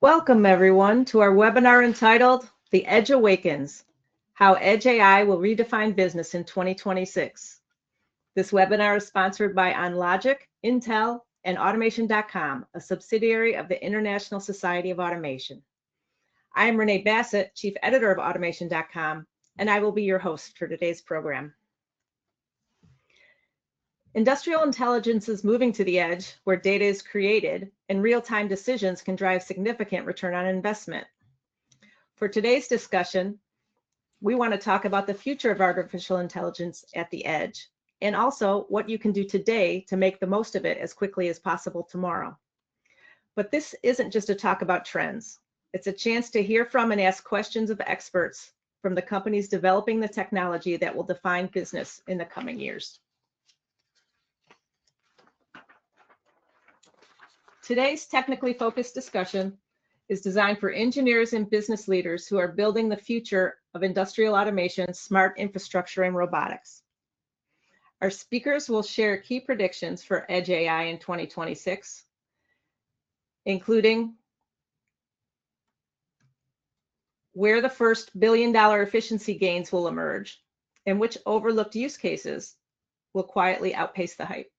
Welcome everyone to our webinar entitled The Edge Awakens, How Edge AI Will Redefine Business in 2026. This webinar is sponsored by OnLogic, Intel, and Automation.com, a subsidiary of the International Society of Automation. I am Renee Bassett, Chief Editor of Automation.com, and I will be your host for today's program. Industrial intelligence is moving to the edge where data is created and real-time decisions can drive significant return on investment. For today's discussion, we want to talk about the future of artificial intelligence at the edge and also what you can do today to make the most of it as quickly as possible tomorrow. But this isn't just a talk about trends. It's a chance to hear from and ask questions of experts from the companies developing the technology that will define business in the coming years. Today's technically focused discussion is designed for engineers and business leaders who are building the future of industrial automation, smart infrastructure, and robotics. Our speakers will share key predictions for Edge AI in 2026, including where the first billion-dollar efficiency gains will emerge and which overlooked use cases will quietly outpace the hype.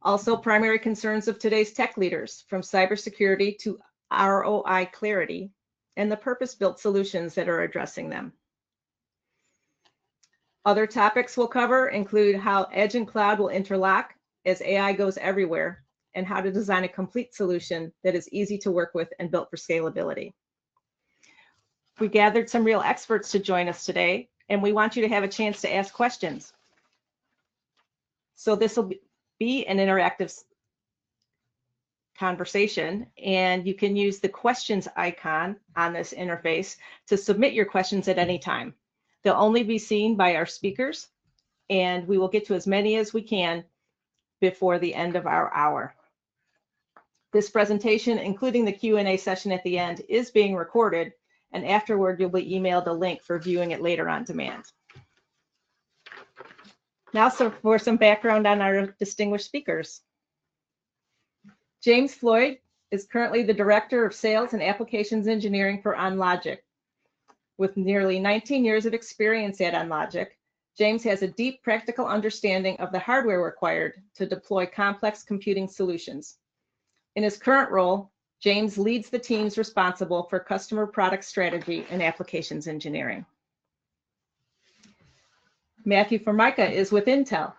Also, primary concerns of today's tech leaders, from cybersecurity to ROI clarity, and the purpose-built solutions that are addressing them. Other topics we'll cover include how edge and cloud will interlock as AI goes everywhere, and how to design a complete solution that is easy to work with and built for scalability. We gathered some real experts to join us today, and we want you to have a chance to ask questions. So this will be an interactive conversation, and you can use the questions icon on this interface to submit your questions at any time. They'll only be seen by our speakers, and we will get to as many as we can before the end of our hour. This presentation, including the Q&A session at the end, is being recorded, and afterward you'll be emailed a link for viewing it later on demand. Now, for some background on our distinguished speakers. James Floyd is currently the Director of Sales and Applications Engineering for OnLogic. With nearly 19 years of experience at OnLogic, James has a deep practical understanding of the hardware required to deploy complex computing solutions. In his current role, James leads the teams responsible for customer product strategy and applications engineering. Matthew Formica is with Intel.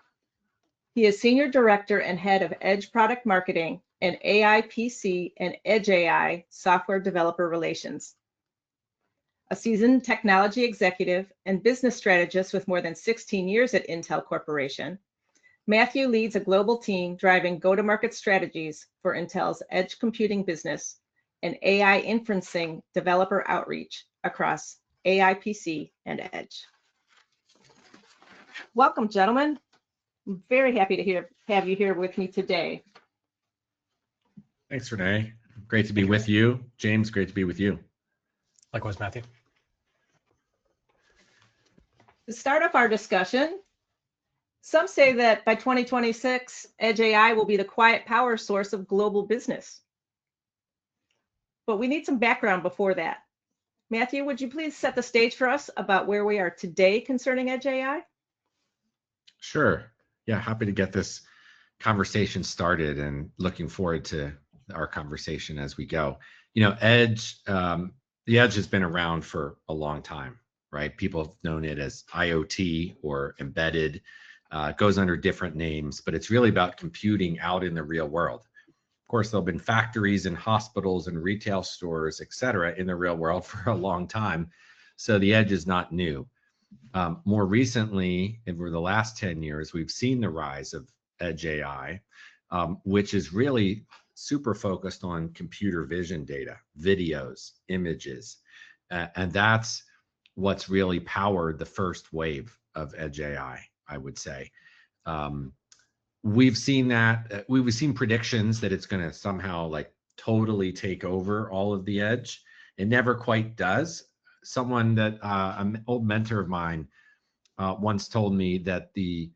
He is Senior Director and Head of Edge Product Marketing and AI PC and Edge AI Software Developer Relations. A seasoned technology executive and business strategist with more than 16 years at Intel Corporation, Matthew leads a global team driving go-to-market strategies for Intel's edge computing business and AI inferencing developer outreach across AI PC and Edge. Welcome, gentlemen. I'm very happy to have you here with me today. Thanks, Renee. Great to be with you. James, great to be with you. Likewise, Matthew. To start off our discussion, some say that by 2026, Edge AI will be the quiet power source of global business. But we need some background before that. Matthew, would you please set the stage for us about where we are today concerning Edge AI? Sure. Yeah, happy to get this conversation started and looking forward to our conversation as we go. You know, the Edge has been around for a long time, right? People have known it as IoT or embedded. It goes under different names, but it's really about computing out in the real world. Of course, there'll been factories and hospitals and retail stores, et cetera, in the real world for a long time. So the Edge is not new. More recently, over the last 10 years, we've seen the rise of Edge AI, which is really super focused on computer vision data, videos, images, and that's what's really powered the first wave of Edge AI, I would say. We've seen that, we've seen predictions that it's going to somehow like totally take over all of the Edge. It never quite does. Someone that an old mentor of mine once told me that the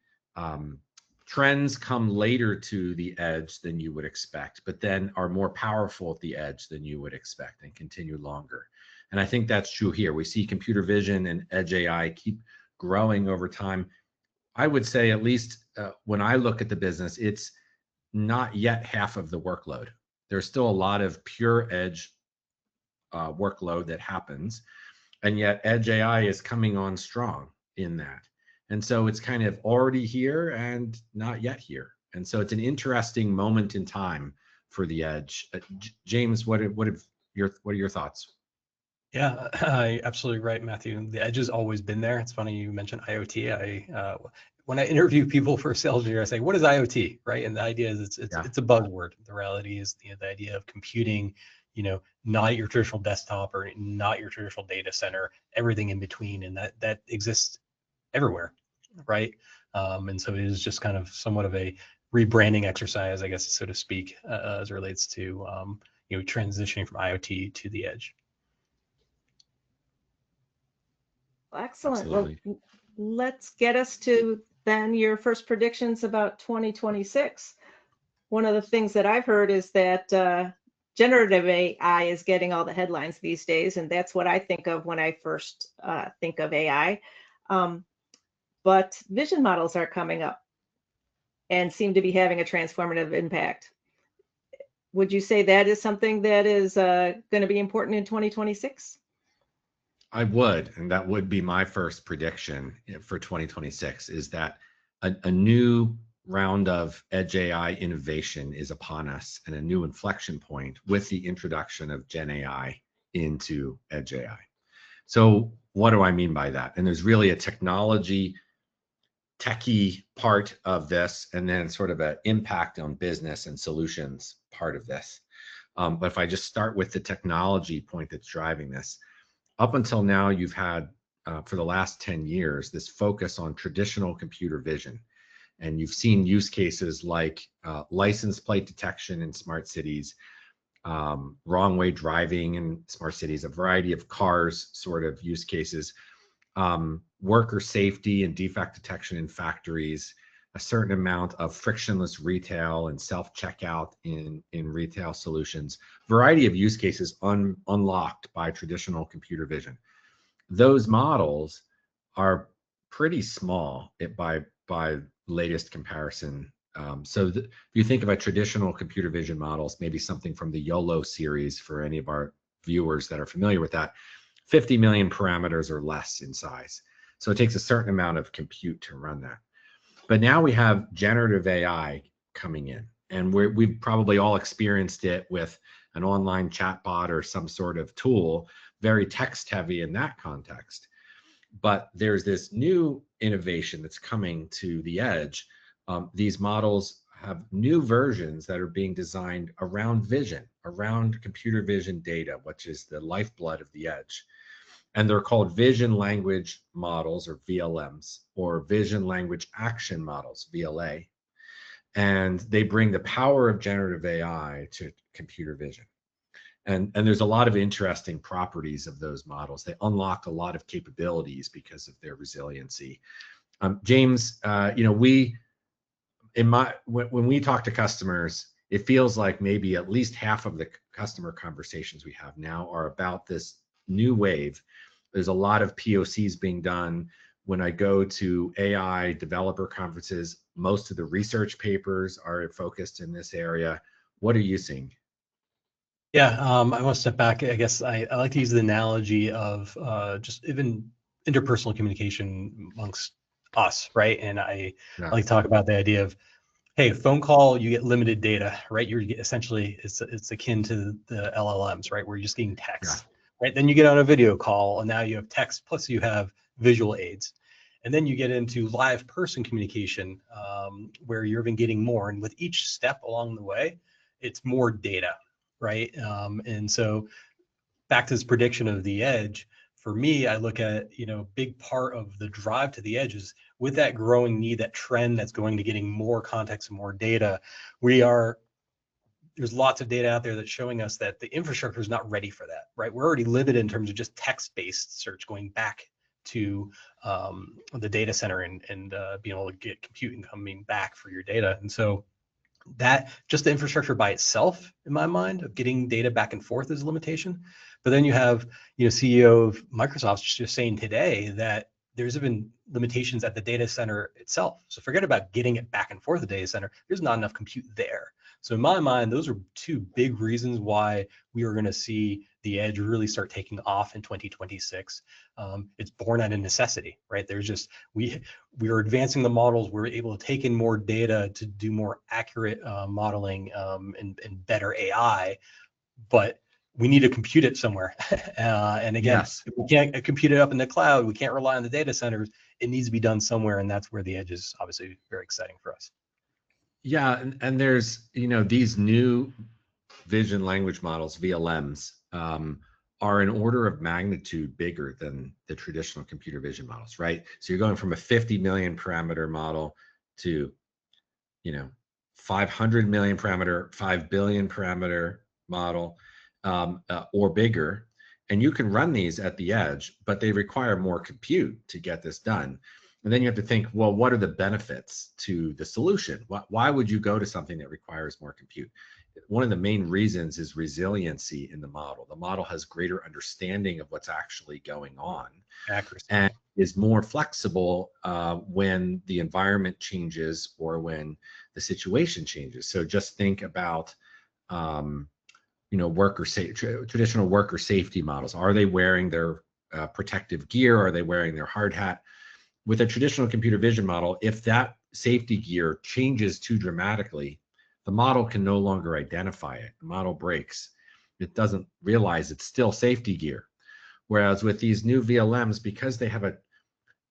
trends come later to the edge than you would expect, but then are more powerful at the edge than you would expect and continue longer. And I think that's true here. We see computer vision and edge AI keep growing over time. I would say, at least when I look at the business, it's not yet half of the workload. There's still a lot of pure edge workload that happens, and yet edge AI is coming on strong in that. And so it's kind of already here and not yet here. And so it's an interesting moment in time for the edge. James, what are your thoughts? Yeah, absolutely right, Matthew. The edge has always been there. It's funny you mentioned IoT. When I interview people for sales engineer, I say, "What is IoT?" Right, and the idea is it's a buzzword. The reality is the idea of computing, not your traditional desktop or not your traditional data center, everything in between, and that exists everywhere, right? And so it is just kind of somewhat of a rebranding exercise, I guess, so to speak, as it relates to transitioning from IoT to the edge. Excellent. Absolutely. Well, let's get us to then your first predictions about 2026. One of the things that I've heard is that generative AI is getting all the headlines these days, and that's what I think of when I first think of AI. But vision models are coming up and seem to be having a transformative impact. Would you say that is something that is going to be important in 2026? I would, and that would be my first prediction for 2026, is that a new round of edge AI innovation is upon us, and a new inflection point with the introduction of Gen AI into edge AI. So what do I mean by that? And there's really a techie part of this, and then sort of an impact on business and solutions part of this. But if I just start with the technology point that's driving this, up until now, you've had, for the last 10 years, this focus on traditional computer vision. And you've seen use cases like license plate detection in smart cities, wrong way driving in smart cities, a variety of cars sort of use cases, worker safety and defect detection in factories, a certain amount of frictionless retail and self-checkout in retail solutions, variety of use cases unlocked by traditional computer vision. Those models are pretty small by latest comparison. If you think about traditional computer vision models, maybe something from the YOLO series for any of our viewers that are familiar with that, 50 million parameters or less in size. So it takes a certain amount of compute to run that. But now we have generative AI coming in, and we've probably all experienced it with an online chatbot or some sort of tool, very text heavy in that context. But there's this new innovation that's coming to the edge. These models have new versions that are being designed around vision, around computer vision data, which is the lifeblood of the edge. And they're called vision language models, or VLMs, or vision language action models, VLA. And they bring the power of generative AI to computer vision. And there's a lot of interesting properties of those models. They unlock a lot of capabilities because of their resiliency. James, when we talk to customers, it feels like maybe at least half of the customer conversations we have now are about this new wave. There's a lot of POCs being done. When I go to AI developer conferences, most of the research papers are focused in this area. What are you seeing? Yeah, I want to step back. I guess I like to use the analogy of just even interpersonal communication amongst us, right? And I like to talk about the idea of, hey, phone call, you get limited data, right? You're essentially, it's akin to the LLMs, right? Where you're just getting text, right? Then you get on a video call, and now you have text, plus you have visual aids. And then you get into live person communication, where you're even getting more. And with each step along the way, it's more data, right? And so back to this prediction of the edge, for me, I look at, big part of the drive to the edge is with that growing need, that trend that's going to getting more context and more data. There's lots of data out there that's showing us that the infrastructure is not ready for that, right? We're already limited in terms of just text-based search going back to the data center and being able to get compute and coming back for your data. And so that just the infrastructure by itself, in my mind, of getting data back and forth is a limitation. But then you have, CEO of Microsoft just saying today that there's even limitations at the data center itself. So forget about getting it back and forth the data center. There's not enough compute there. So in my mind, those are two big reasons why we are going to see the edge really start taking off in 2026. It's born out of necessity, right? There's just, we are advancing the models. We're able to take in more data to do more accurate modeling and better AI, but we need to compute it somewhere. And again, Yes. if we can't compute it up in the cloud, we can't rely on the data centers. It needs to be done somewhere. And that's where the edge is obviously very exciting for us. Yeah, and there's these new vision language models, VLMs, are an order of magnitude bigger than the traditional computer vision models, right? So you're going from a 50 million parameter model to 500 million parameter, 5 billion parameter model, or bigger. And you can run these at the edge, but they require more compute to get this done. And then you have to think, well, what are the benefits to the solution? Why would you go to something that requires more compute? One of the main reasons is resiliency in the model. The model has greater understanding of what's actually going on. Accuracy. And is more flexible when the environment changes or when the situation changes. So just think about traditional worker safety models. Are they wearing their protective gear? Are they wearing their hard hat? With a traditional computer vision model, if that safety gear changes too dramatically, the model can no longer identify it. The model breaks. It doesn't realize it's still safety gear. Whereas with these new VLMs, because they have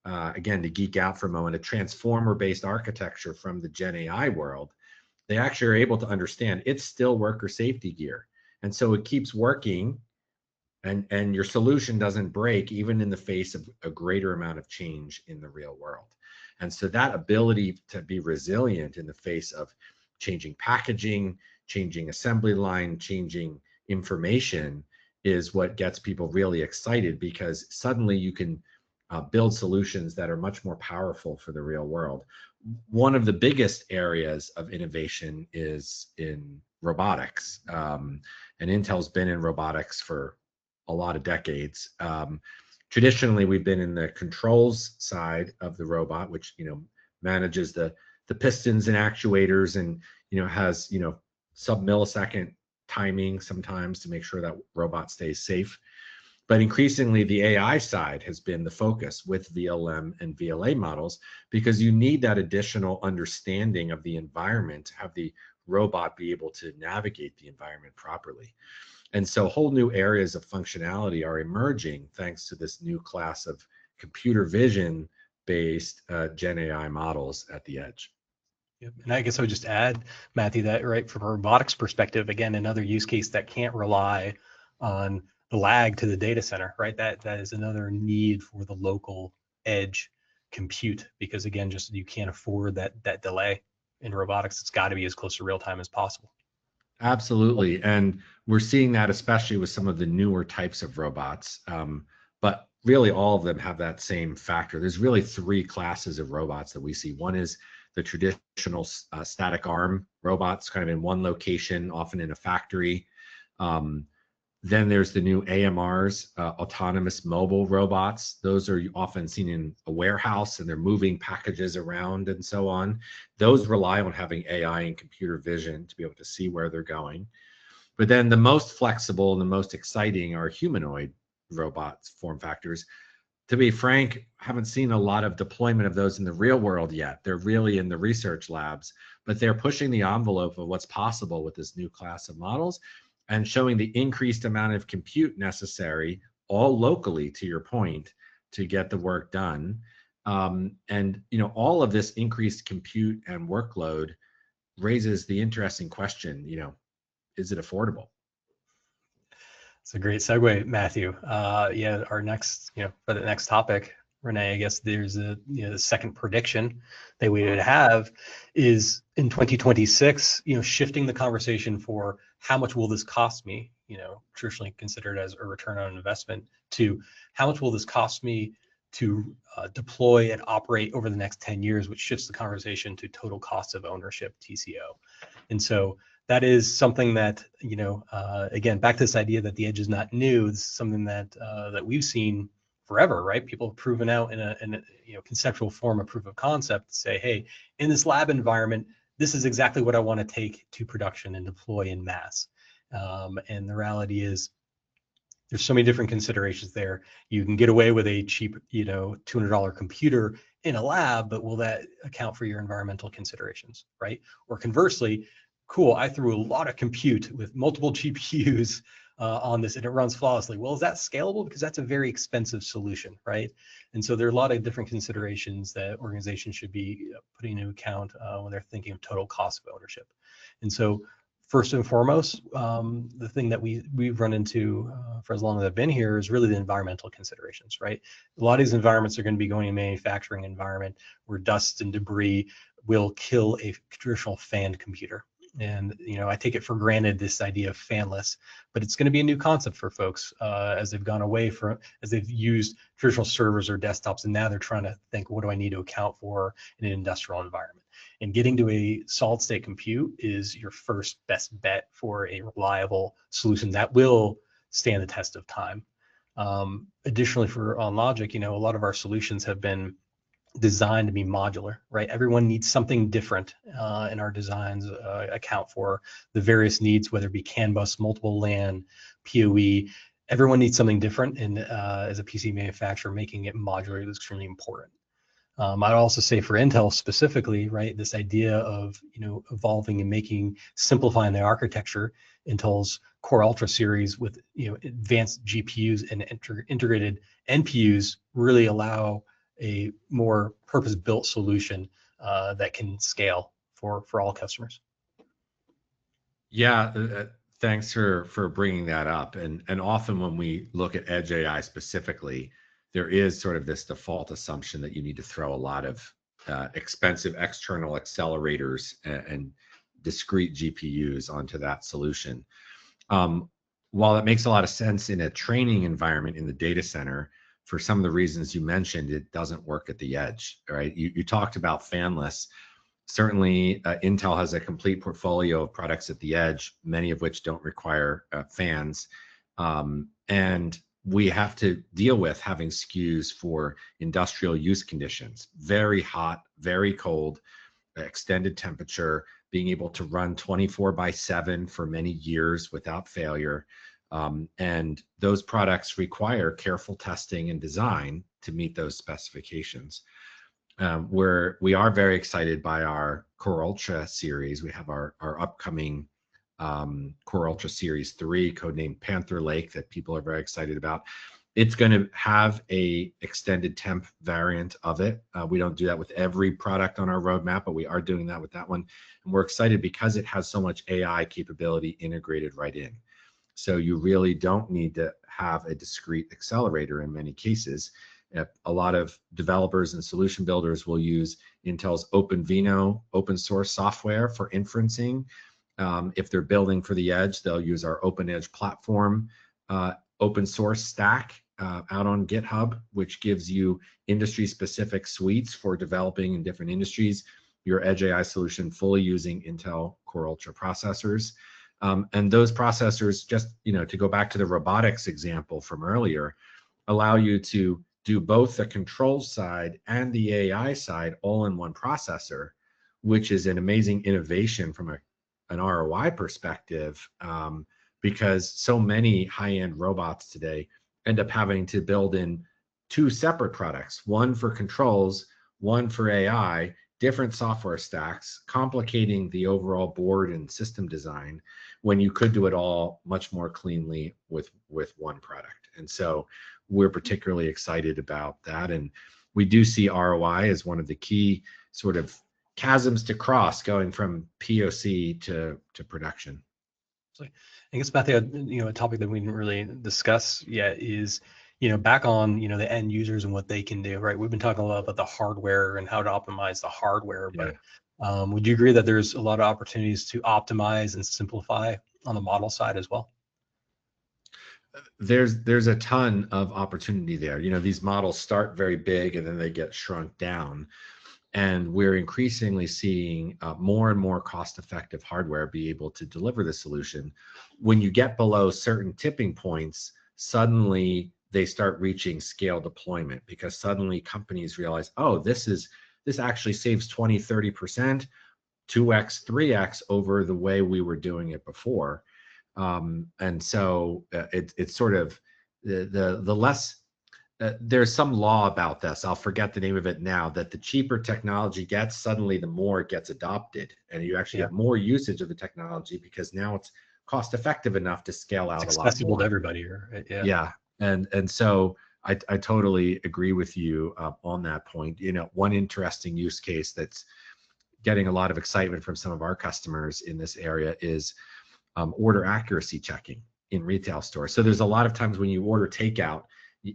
again, to geek out for a moment, a transformer-based architecture from the Gen AI world, they actually are able to understand it's still worker safety gear. And so it keeps working, and your solution doesn't break even in the face of a greater amount of change in the real world. And so that ability to be resilient in the face of changing packaging, changing assembly line, changing information is what gets people really excited, because suddenly you can build solutions that are much more powerful for the real world. One of the biggest areas of innovation is in robotics. And Intel's been in robotics for a lot of decades. Traditionally, we've been in the controls side of the robot, which manages the pistons and actuators, and has sub-millisecond timing sometimes to make sure that robot stays safe. But increasingly, the AI side has been the focus with VLM and VLA models, because you need that additional understanding of the environment to have the robot be able to navigate the environment properly. And so whole new areas of functionality are emerging thanks to this new class of computer vision based Gen AI models at the edge. Yep. And I guess I would just add, Matthew, that right from a robotics perspective, again, another use case that can't rely on the lag to the data center, right? That is another need for the local edge compute, because again, just you can't afford that delay in robotics. It's got to be as close to real time as possible. Absolutely. And we're seeing that especially with some of the newer types of robots. But really all of them have that same factor. There's really three classes of robots that we see. One is the traditional static arm robots, kind of in one location, often in a factory. Then there's the new AMRs, autonomous mobile robots. Those are often seen in a warehouse, and they're moving packages around and so on. Those rely on having AI and computer vision to be able to see where they're going. But then the most flexible and the most exciting are humanoid robots form factors. To be frank, haven't seen a lot of deployment of those in the real world yet. They're really in the research labs, but they're pushing the envelope of what's possible with this new class of models, and showing the increased amount of compute necessary, all locally, to your point, to get the work done. And all of this increased compute and workload raises the interesting question, is it affordable? It's a great segue, Matthew. Yeah, our next, for the next topic, Renee, I guess there's the second prediction that we would have is in 2026, shifting the conversation for how much will this cost me, traditionally considered as a return on investment, to how much will this cost me to deploy and operate over the next 10 years, which shifts the conversation to total cost of ownership, TCO. And so that is something that, again, back to this idea that the edge is not new. This is something that that we've seen forever, right? People have proven out in a conceptual form, a proof of concept to say, hey, in this lab environment, this is exactly what I want to take to production and deploy in mass. And the reality is, there's so many different considerations there. You can get away with a cheap, $200 computer in a lab, but will that account for your environmental considerations, right? Or conversely, cool, I threw a lot of compute with multiple GPUs on this and it runs flawlessly. Well, is that scalable? Because that's a very expensive solution, right? And so there are a lot of different considerations that organizations should be putting into account when they're thinking of total cost of ownership. And so first and foremost, the thing that we've run into for as long as I've been here is really the environmental considerations, right? A lot of these environments are going to be going in a manufacturing environment where dust and debris will kill a traditional fanned computer. And I take it for granted, this idea of fanless, but it's going to be a new concept for folks as they've gone away from, as they've used traditional servers or desktops, and now they're trying to think, what do I need to account for in an industrial environment? And getting to a solid state compute is your first best bet for a reliable solution that will stand the test of time. Additionally, for OnLogic, a lot of our solutions have been designed to be modular, right? Everyone needs something different, and our designs account for the various needs, whether it be CAN bus, multiple LAN, PoE. Everyone needs something different, and as a PC manufacturer, making it modular is extremely important. I'd also say for Intel specifically, right, this idea of evolving and simplifying the architecture. Intel's Core Ultra series with advanced GPUs and integrated NPUs really allow a more purpose-built solution that can scale for all customers. Yeah, thanks for bringing that up. And often when we look at Edge AI specifically, there is sort of this default assumption that you need to throw a lot of expensive external accelerators and discrete GPUs onto that solution. While it makes a lot of sense in a training environment in the data center, for some of the reasons you mentioned, it doesn't work at the edge, right? You talked about fanless. Certainly, Intel has a complete portfolio of products at the edge, many of which don't require fans. And we have to deal with having SKUs for industrial use conditions, very hot, very cold, extended temperature, being able to run 24/7 for many years without failure. And those products require careful testing and design to meet those specifications. We are very excited by our Core Ultra series. We have our upcoming Core Ultra Series 3, codenamed Panther Lake, that people are very excited about. It's going to have a extended temp variant of it. We don't do that with every product on our roadmap, but we are doing that with that one. And we're excited because it has so much AI capability integrated right in. So you really don't need to have a discrete accelerator in many cases. A lot of developers and solution builders will use Intel's OpenVINO open source software for inferencing. If they're building for the edge, they'll use our OpenEdge platform open source stack out on GitHub, which gives you industry-specific suites for developing in different industries. Your Edge AI solution fully using Intel Core Ultra processors. And those processors, just to go back to the robotics example from earlier, allow you to do both the control side and the AI side all in one processor, which is an amazing innovation from an ROI perspective, because so many high-end robots today end up having to build in two separate products, one for controls, one for AI, different software stacks, complicating the overall board and system design when you could do it all much more cleanly with one product. And so we're particularly excited about that. And we do see ROI as one of the key sort of chasms to cross going from POC to production. I guess, Matthew, a topic that we didn't really discuss yet is, back on, the end users and what they can do, right? We've been talking a lot about the hardware and how to optimize the hardware, but would you agree that there's a lot of opportunities to optimize and simplify on the model side as well? There's a ton of opportunity there. These models start very big and then they get shrunk down. And we're increasingly seeing more and more cost-effective hardware be able to deliver the solution. When you get below certain tipping points, suddenly they start reaching scale deployment, because suddenly companies realize, oh, this actually saves 20, 30%, 2x, 3x over the way we were doing it before. And so it's sort of the less. There's some law about this. I'll forget the name of it now. That the cheaper technology gets, suddenly the more it gets adopted, and you actually have more usage of the technology because now it's cost effective enough to scale out It's a lot accessible more. to everybody, right? Yeah, and so I totally agree with you on that point. One interesting use case that's getting a lot of excitement from some of our customers in this area is order accuracy checking in retail stores. So there's a lot of times when you order takeout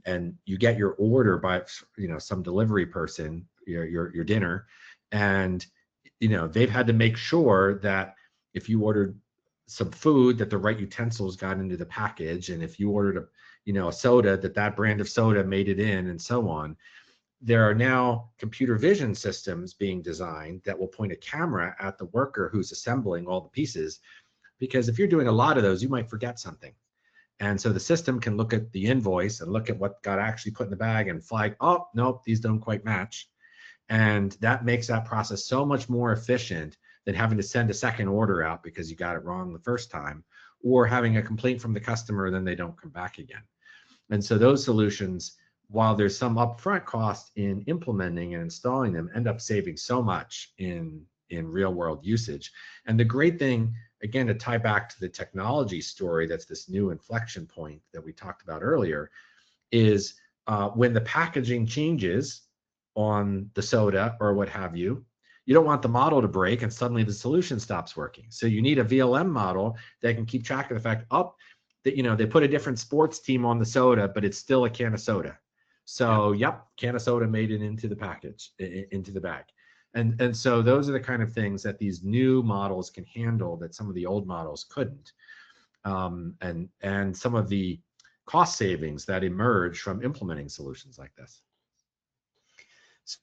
and you get your order by some delivery person, your dinner, and they've had to make sure that if you ordered some food, that the right utensils got into the package, and if you ordered a soda, that brand of soda made it in, and so on. There are now computer vision systems being designed that will point a camera at the worker who's assembling all the pieces, because if you're doing a lot of those, you might forget something. And so the system can look at the invoice and look at what got actually put in the bag and flag, oh, nope, these don't quite match. And that makes that process so much more efficient than having to send a second order out because you got it wrong the first time, or having a complaint from the customer and then they don't come back again. And so those solutions, while there's some upfront cost in implementing and installing them, end up saving so much in real world usage. And the great thing, again, to tie back to the technology story, that's this new inflection point that we talked about earlier, is when the packaging changes on the soda or what have you, you don't want the model to break and suddenly the solution stops working. So you need a VLM model that can keep track of the fact, that they put a different sports team on the soda, but it's still a can of soda. So yep, can of soda made it into the package, into the bag. And so those are the kind of things that these new models can handle that some of the old models couldn't. And some of the cost savings that emerge from implementing solutions like this.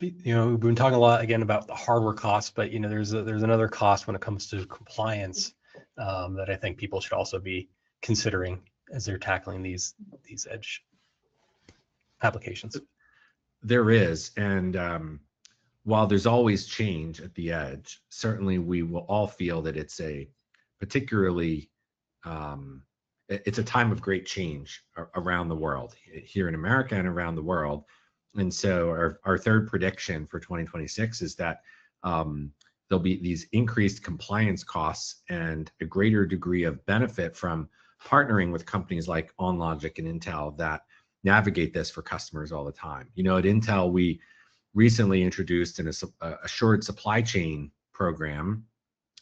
We've been talking a lot again about the hardware costs, but there's another cost when it comes to compliance that I think people should also be considering as they're tackling these edge applications. There is, and while there's always change at the edge, certainly we will all feel that it's a particularly it's a time of great change around the world, here in America and around the world. And so our third prediction for 2026 is that there'll be these increased compliance costs and a greater degree of benefit from partnering with companies like OnLogic and Intel that navigate this for customers all the time. At Intel, we recently introduced an assured supply chain program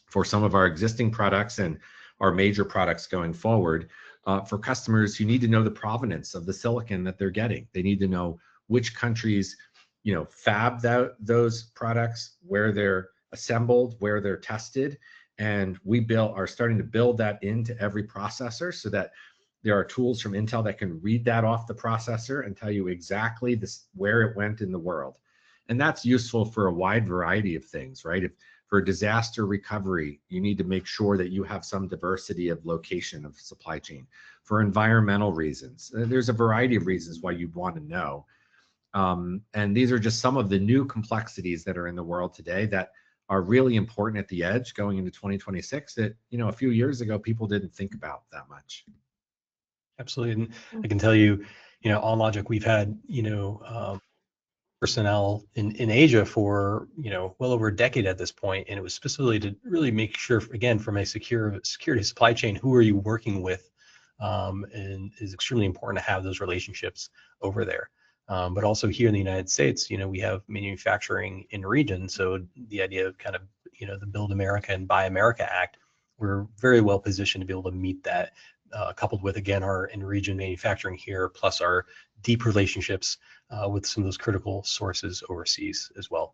for some of our existing products and our major products going forward. For customers who need to know the provenance of the silicon that they're getting, they need to know which countries, fab those products, where they're assembled, where they're tested, and we are starting to build that into every processor so that there are tools from Intel that can read that off the processor and tell you exactly where it went in the world. And that's useful for a wide variety of things, right? If for disaster recovery, you need to make sure that you have some diversity of location of supply chain. For environmental reasons, there's a variety of reasons why you'd want to know. And these are just some of the new complexities that are in the world today that are really important at the edge going into 2026 that, a few years ago, people didn't think about that much. Absolutely. And I can tell you, OnLogic, we've had, personnel in Asia for, well over a decade at this point. And it was specifically to really make sure, again, from a security supply chain, who are you working with? And it's extremely important to have those relationships over there. But also here in the United States, we have manufacturing in region. So the idea of kind of, the Build America and Buy America Act, we're very well positioned to be able to meet that, coupled with, again, our in-region manufacturing here, plus our deep relationships with some of those critical sources overseas as well.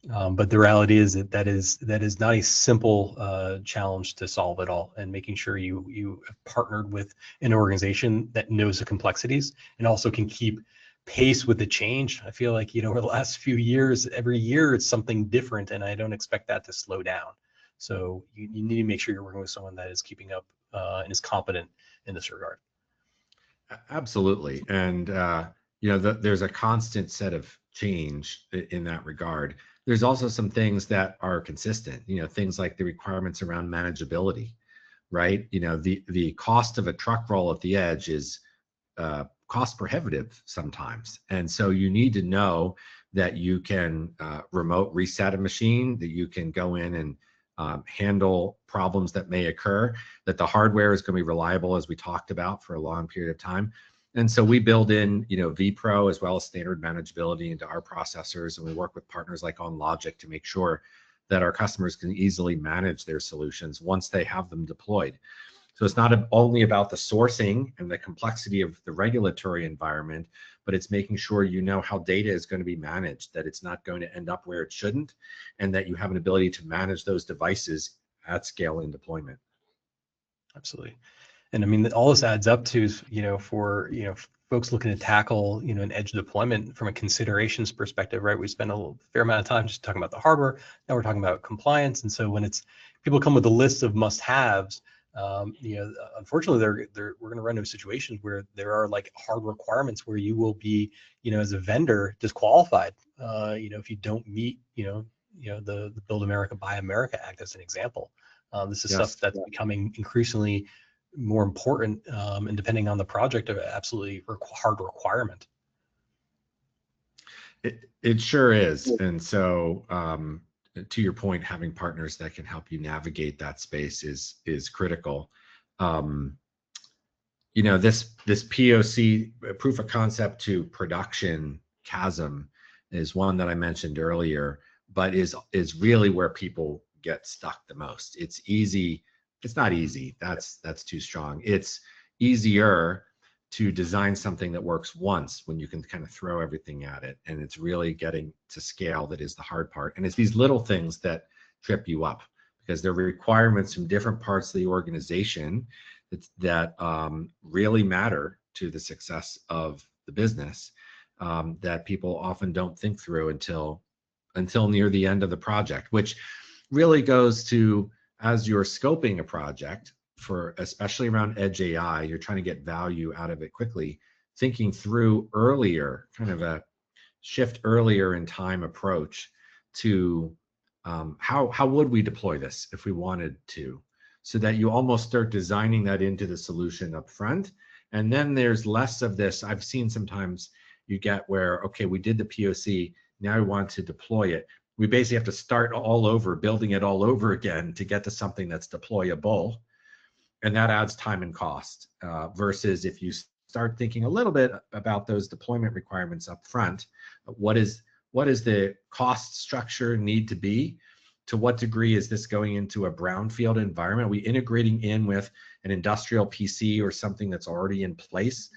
But the reality is that is not a simple challenge to solve at all. And making sure you have partnered with an organization that knows the complexities and also can keep pace with the change. I feel like, over the last few years, every year it's something different, and I don't expect that to slow down. So you need to make sure you're working with someone that is keeping up and is competent in this regard. Absolutely. And, there's a constant set of change in that regard. There's also some things that are consistent, things like the requirements around manageability, right? The cost of a truck roll at the edge is cost prohibitive sometimes. And so you need to know that you can remote reset a machine, that you can go in and handle problems that may occur, that the hardware is going to be reliable, as we talked about, for a long period of time. And so we build in, vPro as well as standard manageability into our processors, and we work with partners like OnLogic to make sure that our customers can easily manage their solutions once they have them deployed. So it's not only about the sourcing and the complexity of the regulatory environment, but it's making sure you know how data is going to be managed, that it's not going to end up where it shouldn't, and that you have an ability to manage those devices at scale in deployment. Absolutely. And I mean, all this adds up to, for, folks looking to tackle, an edge deployment from a considerations perspective, right? We spend a fair amount of time just talking about the hardware. Now we're talking about compliance. And so when people come with a list of must-haves, unfortunately, we're going to run into situations where there are like hard requirements where you will be, as a vendor, disqualified. If you don't meet, the Build America, Buy America Act as an example. This is stuff that's becoming increasingly more important, and depending on the project, an absolutely hard requirement. It sure is. And so, to your point, having partners that can help you navigate that space is critical. This POC, proof of concept to production chasm, is one that I mentioned earlier, but is really where people get stuck the most. It's easy. It's not easy. That's too strong. It's easier to design something that works once when you can kind of throw everything at it. And it's really getting to scale that is the hard part. And it's these little things that trip you up, because there are requirements from different parts of the organization that really matter to the success of the business, that people often don't think through until near the end of the project, which really goes to, as you're scoping a project, for especially around Edge AI, you're trying to get value out of it quickly, thinking through earlier, kind of a shift earlier in time approach to how would we deploy this if we wanted to, so that you almost start designing that into the solution up front. And then there's less of this. I've seen sometimes you get where, okay, we did the POC, now we want to deploy it. We basically have to start all over, building it all over again to get to something that's deployable. And that adds time and cost, versus if you start thinking a little bit about those deployment requirements up front, what is the cost structure need to be? To what degree is this going into a brownfield environment? Are we integrating in with an industrial PC or something that's already in place?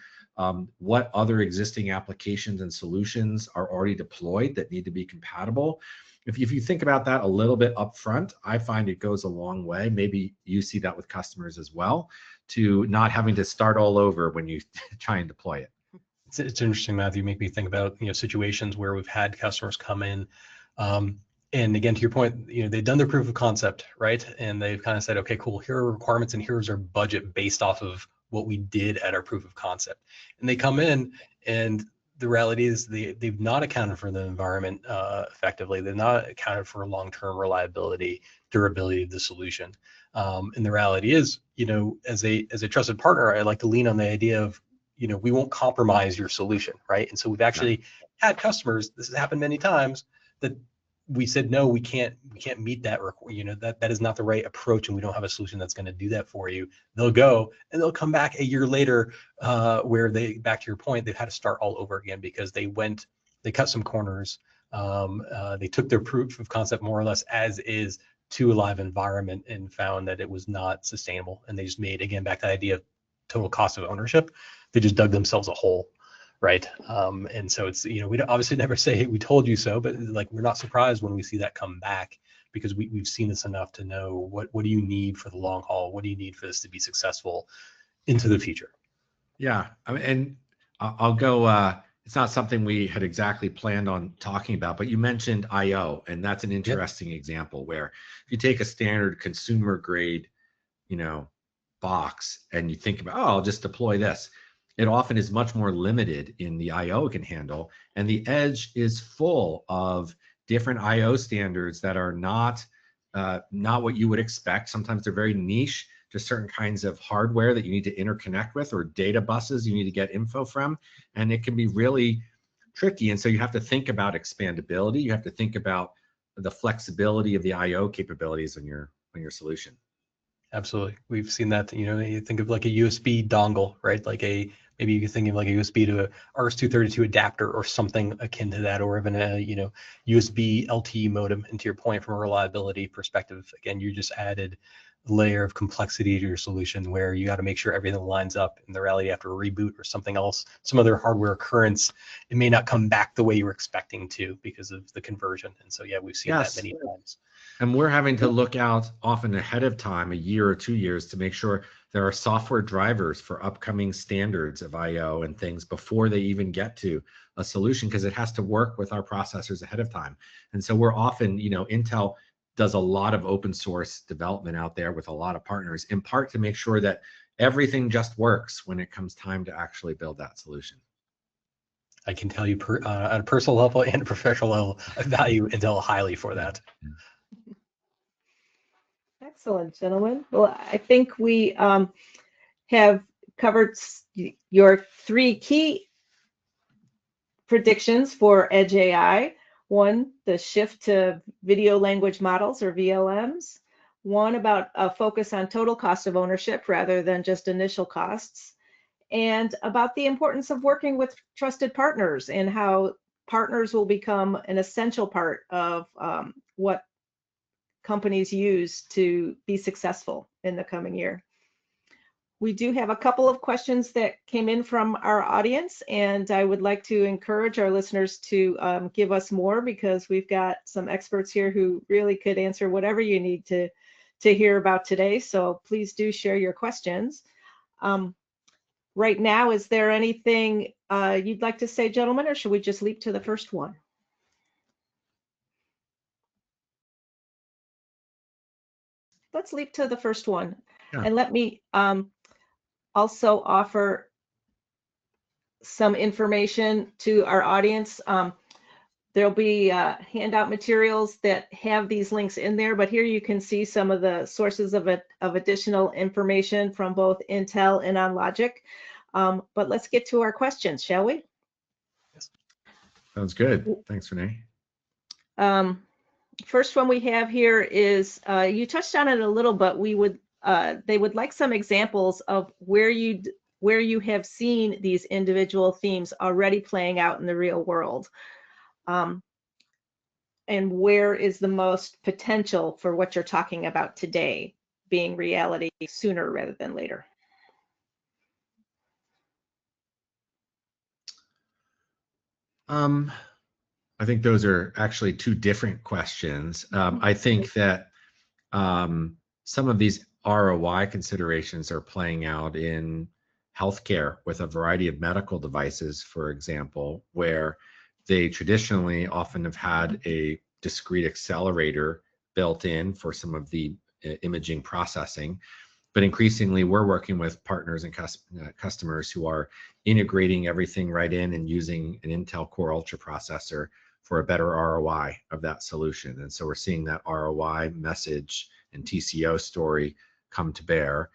What other existing applications and solutions are already deployed that need to be compatible? If you think about that a little bit upfront, I find it goes a long way. Maybe you see that with customers as well, to not having to start all over when you try and deploy it. It's interesting, Matthew. You make me think about situations where we've had customers come in, and again, to your point, they've done their proof of concept, right? And they've kind of said, okay, cool, here are requirements and here's our budget based off of what we did at our proof of concept. And they come in, and the reality is they've not accounted for the environment effectively. They've not accounted for long-term reliability, durability of the solution. And the reality is, as a trusted partner, I like to lean on the idea of, we won't compromise your solution, right? And so we've actually had customers, this has happened many times, that we said, no, we can't meet that, that is not the right approach, and we don't have a solution that's going to do that for you. They'll go and they'll come back a year later, where back to your point, they've had to start all over again because they cut some corners. They took their proof of concept more or less as is to a live environment and found that it was not sustainable. And they just made, again, back to the idea of total cost of ownership. They just dug themselves a hole. right? And so it's, we don't obviously never say, hey, we told you so, but like we're not surprised when we see that come back, because we've seen this enough to know what do you need for the long haul? What do you need for this to be successful into the future? Yeah, I mean, and I'll go. It's not something we had exactly planned on talking about, but you mentioned I/O, and that's an interesting example where if you take a standard consumer grade, box, and you think about, oh, I'll just deploy this. It often is much more limited in the I/O it can handle, and the edge is full of different I/O standards that are not what you would expect. Sometimes they're very niche to certain kinds of hardware that you need to interconnect with, or data buses you need to get info from, and it can be really tricky. And so you have to think about expandability. You have to think about the flexibility of the I/O capabilities on your solution. Absolutely. We've seen that, you think of like a USB dongle, right? Maybe you can think of like a USB to a RS-232 adapter or something akin to that, or even a, USB LTE modem. And to your point, from a reliability perspective, again, you just added a layer of complexity to your solution where you got to make sure everything lines up. In the reality, after a reboot or something else, some other hardware occurrence, it may not come back the way you were expecting to because of the conversion. And so, yeah, we've seen that many times. And we're having to look out often ahead of time, a year or 2 years, to make sure there are software drivers for upcoming standards of I/O and things before they even get to a solution, because it has to work with our processors ahead of time. And so we're often, Intel does a lot of open source development out there with a lot of partners, in part to make sure that everything just works when it comes time to actually build that solution. I can tell you on a personal level and a professional level, I value Intel highly for that. Excellent, gentlemen. Well, I think we have covered your 3 key predictions for Edge AI. 1, the shift to video language models, or VLMs. 1, about a focus on total cost of ownership rather than just initial costs. And about the importance of working with trusted partners and how partners will become an essential part of what companies use to be successful in the coming year. We do have a couple of questions that came in from our audience, and I would like to encourage our listeners to give us more, because we've got some experts here who really could answer whatever you need to hear about today. So please do share your questions. Right now, is there anything you'd like to say, gentlemen, or should we just leap to the first one? Let's leap to the first one. Yeah. And let me also offer some information to our audience. There'll be handout materials that have these links in there, but here you can see some of the sources of additional information from both Intel and OnLogic. But let's get to our questions, shall we? Sounds good. Thanks, Renee. First one we have here is, you touched on it a little, but they would like some examples of where you have seen these individual themes already playing out in the real world. And where is the most potential for what you're talking about today being reality sooner rather than later? I think those are actually 2 different questions. I think that some of these ROI considerations are playing out in healthcare with a variety of medical devices, for example, where they traditionally often have had a discrete accelerator built in for some of the imaging processing. But increasingly, we're working with partners and customers who are integrating everything right in and using an Intel Core Ultra processor for a better ROI of that solution. And so we're seeing that ROI message and TCO story come to bear.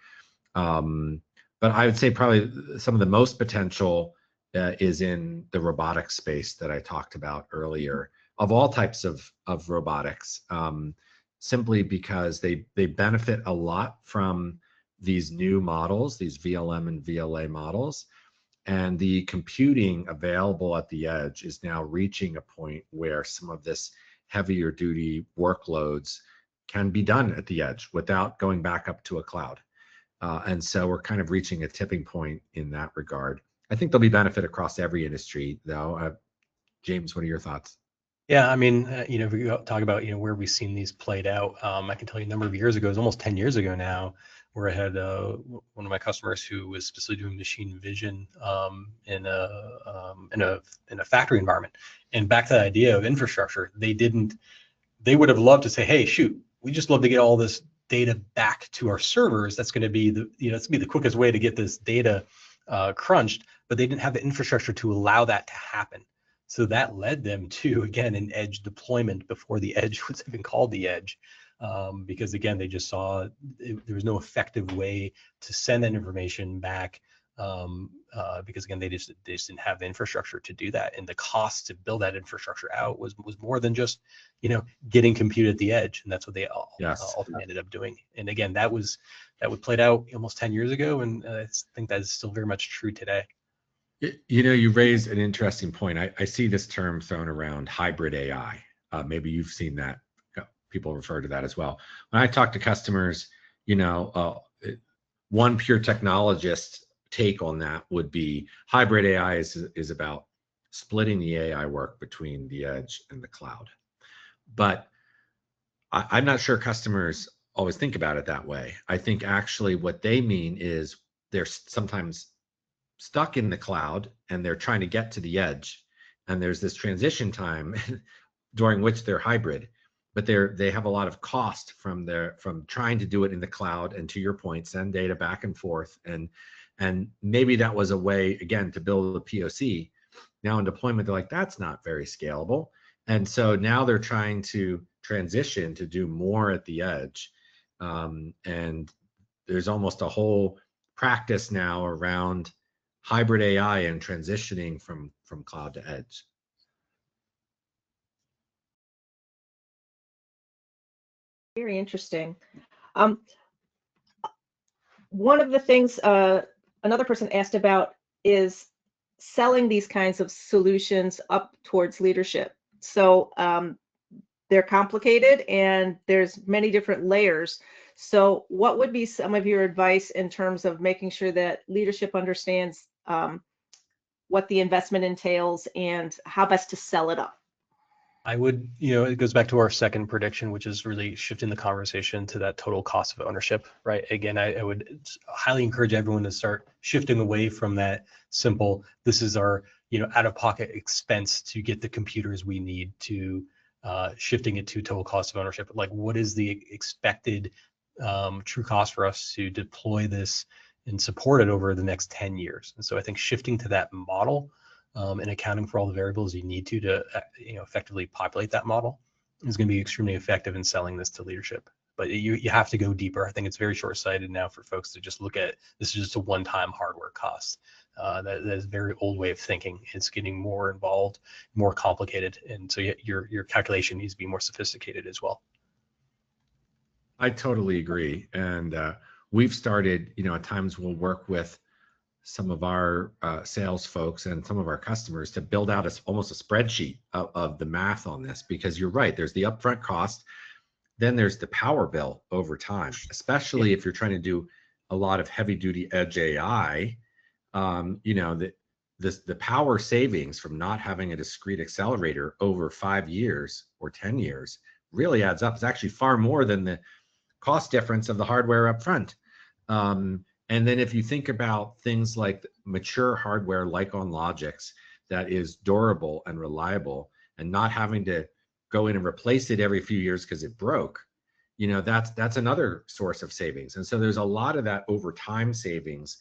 But I would say probably some of the most potential is in the robotics space that I talked about earlier, of all types of robotics, simply because they benefit a lot from these new models, these VLM and VLA models, and the computing available at the edge is now reaching a point where some of this heavier duty workloads can be done at the edge without going back up to a cloud. And so we're kind of reaching a tipping point in that regard. I think there'll be benefit across every industry, though. James, what are your thoughts? Yeah, I mean, if we talk about, where we've seen these played out, I can tell you a number of years ago, it was almost 10 years ago now, where I had one of my customers who was specifically doing machine vision in a factory environment. And back to the idea of infrastructure, they would have loved to say, hey, shoot, we just love to get all this data back to our servers. That's going to be the quickest way to get this data crunched, but they didn't have the infrastructure to allow that to happen. So that led them to, again, an edge deployment before the edge was even called the edge, because again, they just saw there was no effective way to send that information back, because again, they just didn't have the infrastructure to do that, and the cost to build that infrastructure out was more than just getting compute at the edge, and that's what they ultimately ended up doing. And again, that played out almost 10 years ago, and I think that is still very much true today. You raise an interesting point. I see this term thrown around, hybrid AI. Maybe you've seen that. People refer to that as well. When I talk to customers, one pure technologist take on that would be hybrid AI is about splitting the AI work between the edge and the cloud. But I'm not sure customers always think about it that way. I think actually what they mean is they're sometimes stuck in the cloud and they're trying to get to the edge, and there's this transition time during which they're hybrid, but they have a lot of cost from trying to do it in the cloud, and to your point, send data back and forth, and maybe that was a way again to build a POC. Now in deployment, they're like, that's not very scalable, and so now they're trying to transition to do more at the edge, and there's almost a whole practice now around hybrid AI and transitioning from cloud to edge. Very interesting. One of the things another person asked about is selling these kinds of solutions up towards leadership. So they're complicated and there's many different layers. So what would be some of your advice in terms of making sure that leadership understands what the investment entails and how best to sell it up? I would, it goes back to our second prediction, which is really shifting the conversation to that total cost of ownership, right? Again, I would highly encourage everyone to start shifting away from that simple, this is our, out-of-pocket expense to get the computers we need, to shifting it to total cost of ownership. Like, what is the expected true cost for us to deploy this and support it over the next 10 years? And so I think shifting to that model, and accounting for all the variables you need to effectively populate that model is going to be extremely effective in selling this to leadership. But you have to go deeper. I think it's very short-sighted now for folks to just look at this is just a one-time hardware cost. That is a very old way of thinking. It's getting more involved, more complicated, and so your calculation needs to be more sophisticated as well. I totally agree, and we've started. At times we'll work with some of our sales folks and some of our customers to build out almost a spreadsheet of the math on this, because you're right, there's the upfront cost, then there's the power bill over time, especially if you're trying to do a lot of heavy duty edge AI. The power savings from not having a discrete accelerator over 5 years or 10 years really adds up. It's actually far more than the cost difference of the hardware up front. And then if you think about things like mature hardware, like on Logix, that is durable and reliable, and not having to go in and replace it every few years because it broke, that's another source of savings. And so there's a lot of that over time savings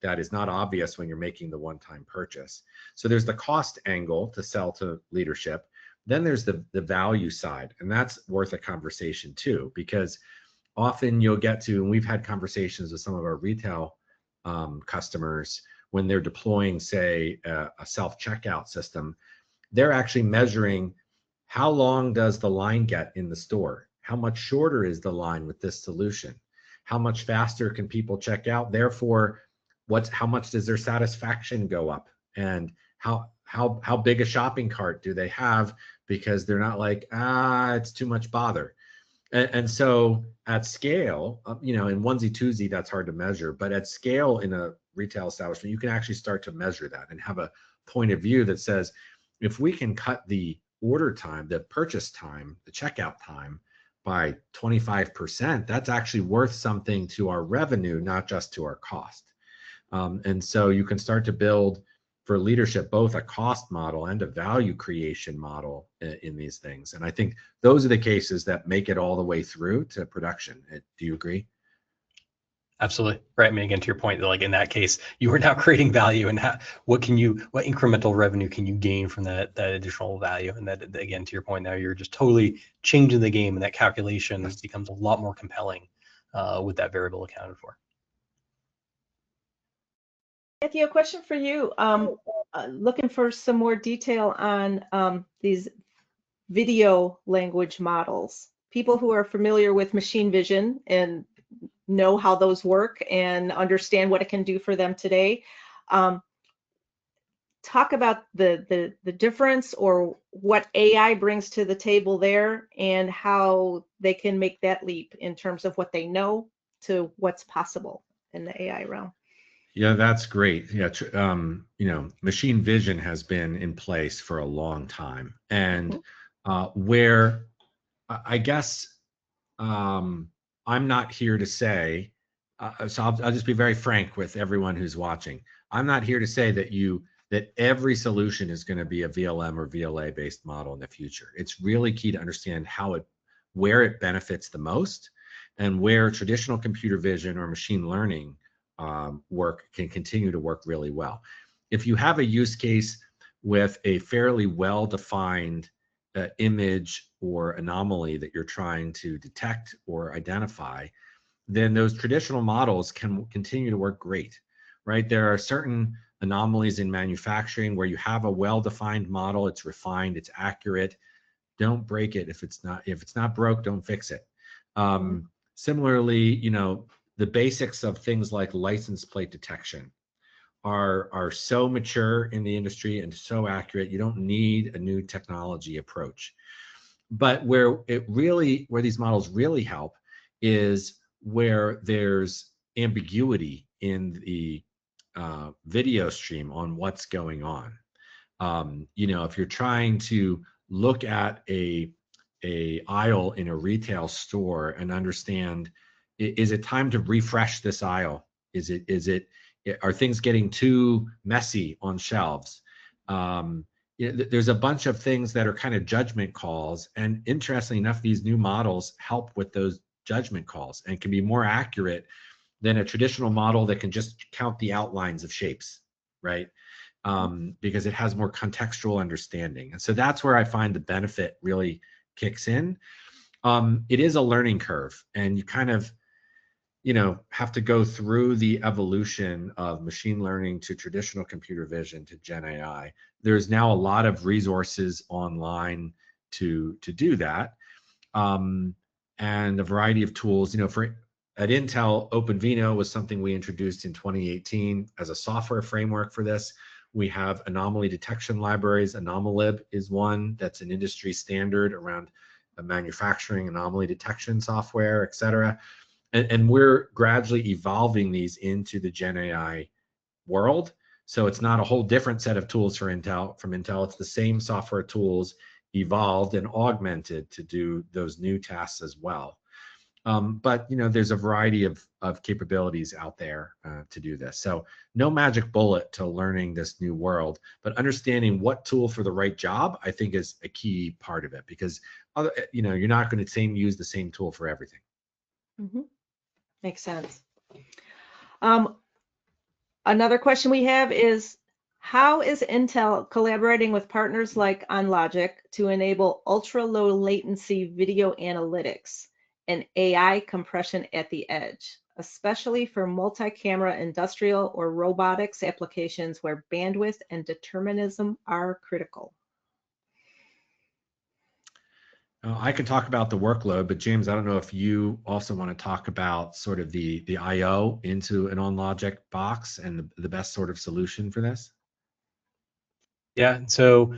that is not obvious when you're making the one-time purchase. So there's the cost angle to sell to leadership. Then there's the value side, and that's worth a conversation too, because often you'll get to, and we've had conversations with some of our retail customers when they're deploying, say, a self-checkout system, they're actually measuring how long does the line get in the store? How much shorter is the line with this solution? How much faster can people check out? Therefore, how much does their satisfaction go up? And how big a shopping cart do they have, because they're not like, it's too much bother. And so at scale, in onesie twosie, that's hard to measure, but at scale in a retail establishment, you can actually start to measure that and have a point of view that says, if we can cut the order time, the purchase time, the checkout time by 25%, that's actually worth something to our revenue, not just to our cost. And so you can start to build for leadership both a cost model and a value creation model in these things. And I think those are the cases that make it all the way through to production. Do you agree? Absolutely. Right. I mean, again, to your point, like in that case, you are now creating value, and what incremental revenue can you gain from that additional value? And that, again, to your point, now you're just totally changing the game, and that calculation becomes a lot more compelling with that variable accounted for. Matthew, a question for you. Looking for some more detail on these video language models. People who are familiar with machine vision and know how those work and understand what it can do for them today. Talk about the difference or what AI brings to the table there and how they can make that leap in terms of what they know to what's possible in the AI realm. Yeah, that's great. Yeah, machine vision has been in place for a long time, and where I guess I'm not here to say. So I'll just be very frank with everyone who's watching. I'm not here to say that every solution is going to be a VLM or VLA based model in the future. It's really key to understand where it benefits the most, and where traditional computer vision or machine learning work can continue to work really well. If you have a use case with a fairly well-defined image or anomaly that you're trying to detect or identify, then those traditional models can continue to work great, right? There are certain anomalies in manufacturing where you have a well-defined model, it's refined, it's accurate. Don't break it if it's not broke, don't fix it. Similarly, the basics of things like license plate detection are so mature in the industry and so accurate, you don't need a new technology approach. But where these models really help is where there's ambiguity in the video stream on what's going on. If you're trying to look at a aisle in a retail store and understand, is it time to refresh this aisle? Are things getting too messy on shelves? There's a bunch of things that are kind of judgment calls, and interestingly enough, these new models help with those judgment calls and can be more accurate than a traditional model that can just count the outlines of shapes, right? Because it has more contextual understanding. And so that's where I find the benefit really kicks in. It is a learning curve, and you kind of have to go through the evolution of machine learning to traditional computer vision to Gen AI. There's now a lot of resources online to do that, and a variety of tools. At Intel, OpenVINO was something we introduced in 2018 as a software framework for this. We have anomaly detection libraries. Anomalib is one that's an industry standard around manufacturing anomaly detection software, et cetera. And we're gradually evolving these into the Gen AI world. So it's not a whole different set of tools from Intel. It's the same software tools evolved and augmented to do those new tasks as well. But there's a variety of capabilities out there to do this. So no magic bullet to learning this new world, but understanding what tool for the right job, I think, is a key part of it, because you're not going to use the same tool for everything. Mm-hmm. Makes sense. Another question we have is, how is Intel collaborating with partners like OnLogic to enable ultra-low latency video analytics and AI compression at the edge, especially for multi-camera industrial or robotics applications where bandwidth and determinism are critical? I can talk about the workload, but James, I don't know if you also want to talk about sort of the I/O into an OnLogic box and the best sort of solution for this. Yeah. So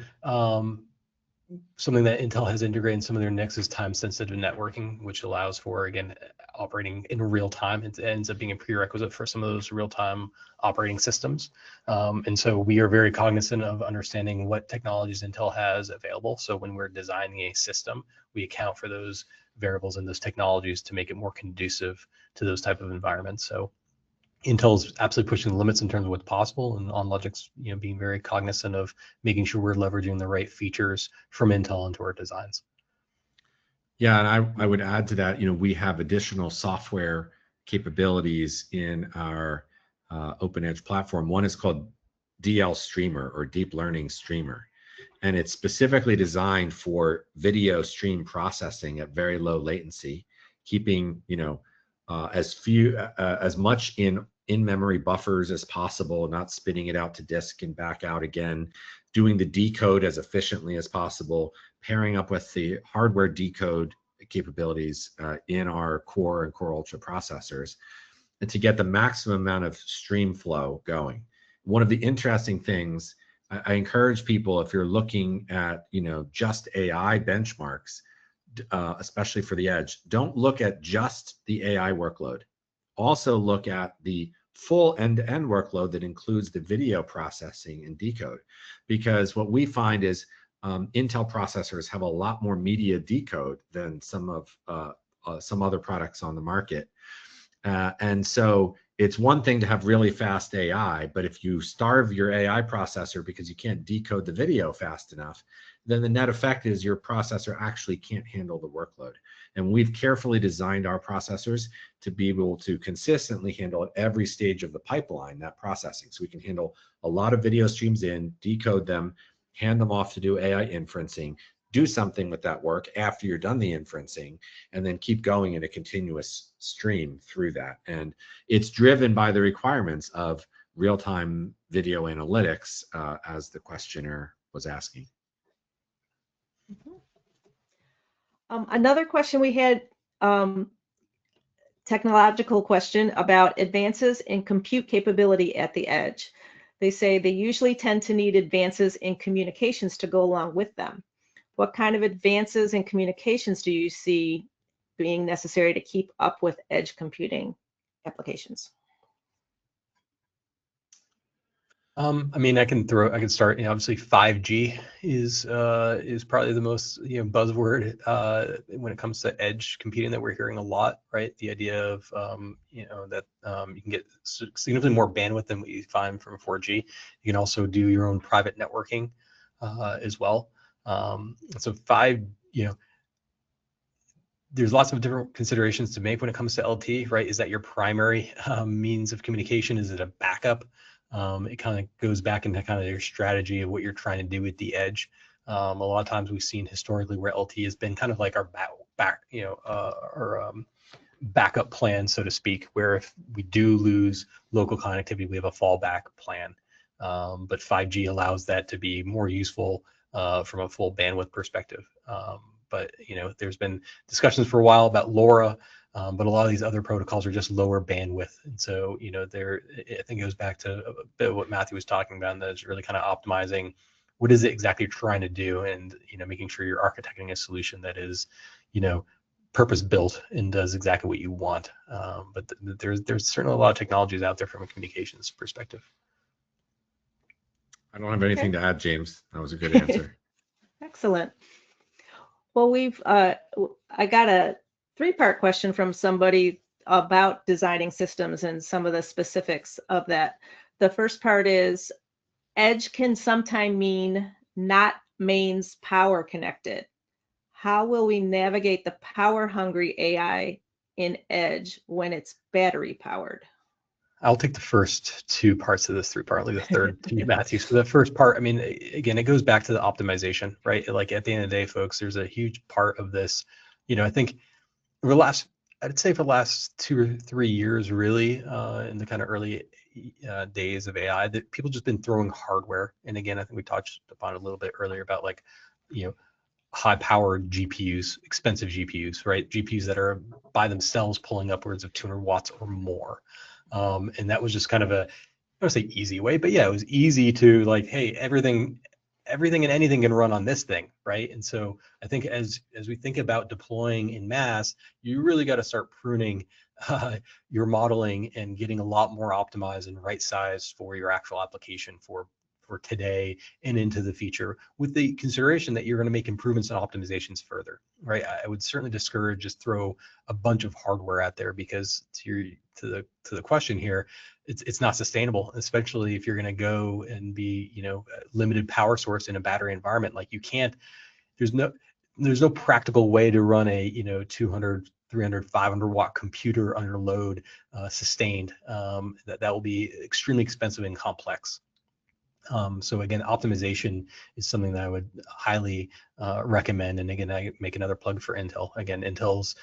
something that Intel has integrated in some of their Nexus time-sensitive networking, which allows for, again, operating in real time. It ends up being a prerequisite for some of those real-time operating systems. And so we are very cognizant of understanding what technologies Intel has available. So when we're designing a system, we account for those variables and those technologies to make it more conducive to those type of environments. So Intel's absolutely pushing the limits in terms of what's possible, and OnLogic's being very cognizant of making sure we're leveraging the right features from Intel into our designs. Yeah, and I would add to that, we have additional software capabilities in our Open Edge platform. One is called DL Streamer, or Deep Learning Streamer, and it's specifically designed for video stream processing at very low latency, keeping as much in-memory buffers as possible, not spitting it out to disk and back out again, doing the decode as efficiently as possible, pairing up with the hardware decode capabilities in our Core and Core Ultra processors, and to get the maximum amount of stream flow going. One of the interesting things, I encourage people, if you're looking at just AI benchmarks, especially for the edge, don't look at just the AI workload. Also look at the full end-to-end workload that includes the video processing and decode, because what we find is Intel processors have a lot more media decode than some other products on the market. And so it's one thing to have really fast AI, but if you starve your AI processor because you can't decode the video fast enough, then the net effect is your processor actually can't handle the workload. And we've carefully designed our processors to be able to consistently handle at every stage of the pipeline, that processing. So we can handle a lot of video streams in, decode them, hand them off to do AI inferencing, do something with that work after you're done the inferencing, and then keep going in a continuous stream through that. And it's driven by the requirements of real-time video analytics, as the questioner was asking. Another question we had, technological question about advances in compute capability at the edge. They say they usually tend to need advances in communications to go along with them. What kind of advances in communications do you see being necessary to keep up with edge computing applications? I mean, I can start. Obviously, 5G is probably the most buzzword when it comes to edge computing that we're hearing a lot, right? The idea of that you can get significantly more bandwidth than what you find from 4G. You can also do your own private networking as well. So there's lots of different considerations to make when it comes to LT, right? Is that your primary means of communication? Is it a backup? It kind of goes back into kind of your strategy of what you're trying to do at the edge. A lot of times we've seen historically where LT has been kind of like our backup plan, so to speak, where if we do lose local connectivity, we have a fallback plan. But 5G allows that to be more useful from a full bandwidth perspective. But there's been discussions for a while about LoRa. But a lot of these other protocols are just lower bandwidth. And so, I think it goes back to a bit of what Matthew was talking about, and that's really kind of optimizing what is it exactly you're trying to do, and, making sure you're architecting a solution that is, purpose built and does exactly what you want. But there's certainly a lot of technologies out there from a communications perspective. I don't have anything to add, James. That was a good answer. Excellent. Well, I got a 3-part question from somebody about designing systems and some of the specifics of that. The first part is, edge can sometimes mean not mains power connected. How will we navigate the power hungry AI in edge when it's battery powered? I'll take the first 2 parts of this 3-part, leave the third to you, Matthew. So the first part, I mean, again, it goes back to the optimization, right? Like at the end of the day, folks, there's a huge part of this. I think I'd say for the last 2 or 3 years, really, in the kind of early days of AI, that people just been throwing hardware. And again, I think we touched upon it a little bit earlier about high-powered GPUs, expensive GPUs, right? GPUs that are by themselves pulling upwards of 200 watts or more. And that was just kind of I don't say easy way, but yeah, it was easy to hey, everything everything and anything can run on this thing, right? And so I think as we think about deploying in mass, you really got to start pruning your modeling and getting a lot more optimized and right sized for your actual application for today and into the future, with the consideration that you're going to make improvements and optimizations further, right? I would certainly discourage just throw a bunch of hardware out there, because to the question here, it's not sustainable, especially if you're going to go and be, limited power source in a battery environment. Like, you can't, there's no practical way to run a 200, 300, 500 watt computer under load sustained. That will be extremely expensive and complex. So again, optimization is something that I would highly recommend. And again, I make another plug for Intel. Again, Intel's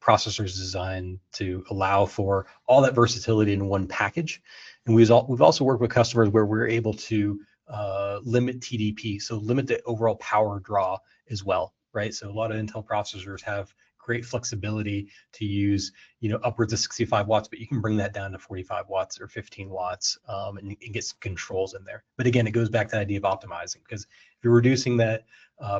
processors designed to allow for all that versatility in one package. And we've also worked with customers where we're able to limit TDP, so limit the overall power draw as well, right? So a lot of Intel processors have great flexibility to use, upwards of 65 watts, but you can bring that down to 45 watts or 15 watts and get some controls in there. But again, it goes back to the idea of optimizing, because if you're reducing that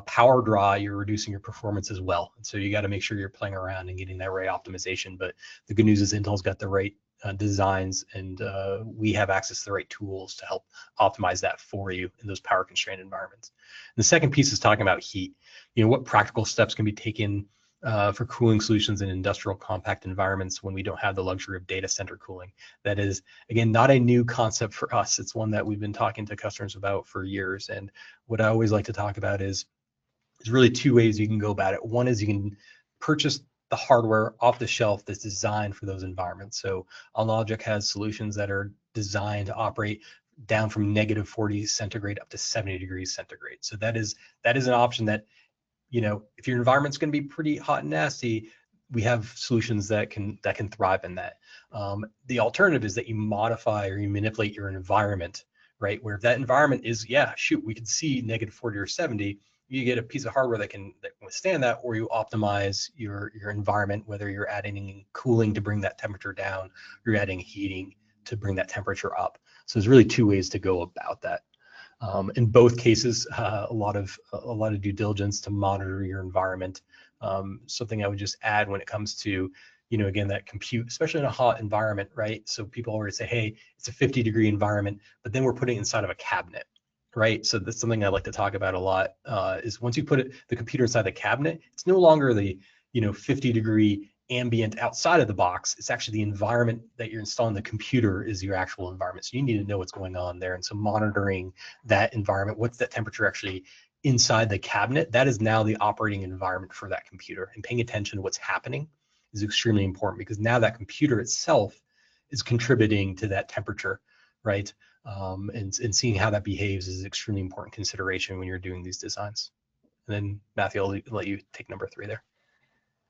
power draw, you're reducing your performance as well. And so you got to make sure you're playing around and getting that right optimization. But the good news is Intel's got the right designs, and we have access to the right tools to help optimize that for you in those power constrained environments. And the second piece is talking about heat. What practical steps can be taken for cooling solutions in industrial compact environments when we don't have the luxury of data center cooling. That is, again, not a new concept for us. It's one that we've been talking to customers about for years. And what I always like to talk about is really two ways you can go about it. One is you can purchase the hardware off the shelf that's designed for those environments. So Logic has solutions that are designed to operate down from -40 centigrade up to 70 degrees centigrade. So that is an option that, if your environment's going to be pretty hot and nasty, we have solutions that can thrive in that. The alternative is that you modify or you manipulate your environment, right? Where if that environment is, we can see -40 or 70, you get a piece of hardware that can withstand that, or you optimize your environment, whether you're adding cooling to bring that temperature down, or you're adding heating to bring that temperature up. So there's really two ways to go about that. In both cases, a lot of due diligence to monitor your environment. Something I would just add when it comes to, again, that compute, especially in a hot environment, right? So people always say, hey, it's a 50-degree environment, but then we're putting it inside of a cabinet, right? So that's something I like to talk about a lot, is once you put the computer inside the cabinet, it's no longer the 50-degree ambient outside of the box. It's actually the environment that you're installing the computer is your actual environment. So you need to know what's going on there. And so monitoring that environment, what's that temperature actually inside the cabinet, that is now the operating environment for that computer. And paying attention to what's happening is extremely important, because now that computer itself is contributing to that temperature, right? And seeing how that behaves is extremely important consideration when you're doing these designs. And then Matthew, I'll let you take number 3 there.